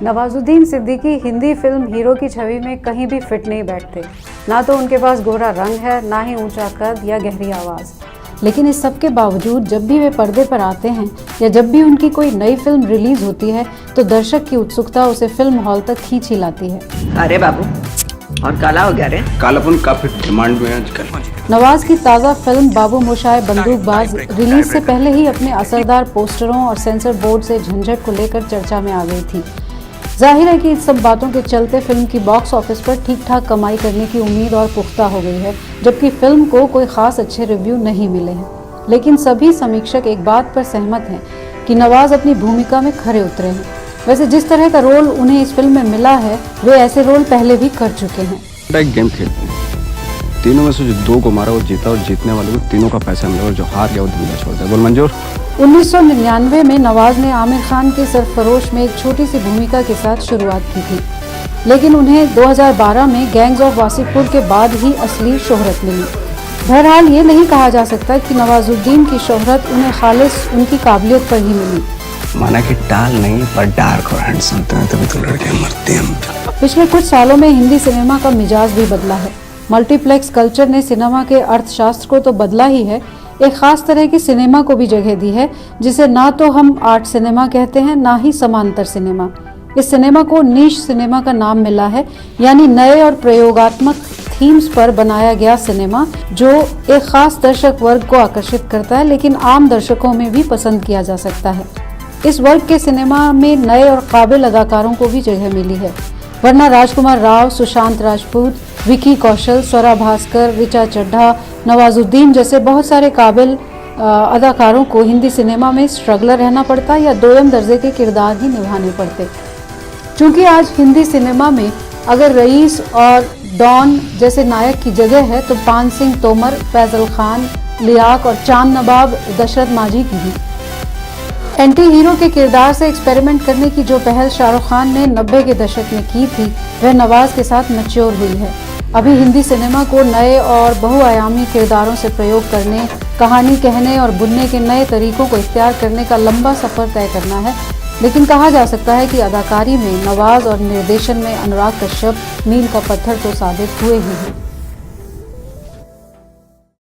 Nawazuddin Siddiqui Hindi film hero की छवि में कहीं भी फिट नहीं बैठते। ना तो उनके पास गोरा रंग है, ना ही ऊंचा कद या गहरी आवाज़। लेकिन इस सब के बावजूद जब भी वे पर्दे पर आते हैं या जब भी उनकी कोई नई फिल्म रिलीज होती है तो दर्शक की उत्सुकता उसे फिल्म हॉल तक खींच ही लाती है। अरे बाबू, और काला हो गया रे? कालापन काफी डिमांड में है आजकल। नवाज की ताज़ा फिल्म बाबूमोशाई बंदूकबाज रिलीज से पहले ही अपने असरदार पोस्टरों और सेंसर बोर्ड से झंझट को लेकर चर्चा में आ गई थी। जाहिर है कि इन सब बातों के चलते फिल्म की बॉक्स ऑफिस पर ठीक ठाक कमाई करने की उम्मीद और पुख्ता हो गई है, जबकि फिल्म को कोई खास अच्छे रिव्यू नहीं मिले हैं। लेकिन सभी समीक्षक एक बात पर सहमत हैं कि नवाज अपनी भूमिका में खरे उतरे हैं। वैसे जिस तरह का रोल उन्हें इस फिल्म में मिला है, वे ऐसे रोल पहले भी कर चुके हैं। एक गेम खेलते हैं, तीनों में से जो दो को मारा वो जीता और जीतने वाले को तीनों का पैसा मिला और जो हार गया वो दुनिया छोड़ दिया। बोल मंजूर। 1999 में नवाज ने आमिर खान के सरफरोश में एक छोटी सी भूमिका के साथ शुरुआत की थी, लेकिन उन्हें 2012 में गैंग्स ऑफ वासेपुर के बाद ही असली शोहरत मिली। बहरहाल ये नहीं कहा जा सकता कि नवाजुद्दीन की शोहरत उन्हें खालिस उनकी काबिलियत पर ही मिली। माना कि टाल नहीं पर डार्क और हैंडसम तभी तो लड़के मरते हैं। पिछले कुछ सालों में हिंदी सिनेमा का मिजाज भी बदला है। मल्टीप्लेक्स कल्चर ने सिनेमा के अर्थशास्त्र को तो बदला ही है, एक खास तरह की सिनेमा को भी जगह दी है, जिसे ना तो हम आर्ट सिनेमा कहते हैं, ना ही समांतर सिनेमा। इस सिनेमा को नीश सिनेमा का नाम मिला है, यानी नए और प्रयोगात्मक थीम्स पर बनाया गया सिनेमा जो एक खास दर्शक वर्ग को आकर्षित करता है, लेकिन आम दर्शकों में भी पसंद किया जा सकता है। इस वर्ग के सिनेमा में नए और काबिल अदाकारों को भी जगह मिली है, वरना राजकुमार राव, सुशांत राजपूत, विकी कौशल, स्वरा भास्कर, ऋचा चड्ढा, नवाजुद्दीन जैसे बहुत सारे काबिल अदाकारों को हिंदी सिनेमा में स्ट्रगलर रहना पड़ता या दोयम दर्जे के किरदार ही निभाने पड़ते। चूँकि आज हिंदी सिनेमा में अगर रईस और डॉन जैसे नायक की जगह है तो पान सिंह तोमर, फैजल खान, लियाक और चांद नवाब, दशरथ माझी की भी। एंटी हीरो के किरदार से एक्सपेरिमेंट करने की जो पहल शाहरुख खान ने 90 के दशक में की थी, वह नवाज के साथ मैच्योर हुई है। अभी हिंदी सिनेमा को नए और बहुआयामी किरदारों से प्रयोग करने, कहानी कहने और बुनने के नए तरीकों को इख्तियार करने का लंबा सफ़र तय करना है। लेकिन कहा जा सकता है कि अदाकारी में नवाज और निर्देशन में अनुराग कश्यप मील का पत्थर तो साबित हुए ही हैं।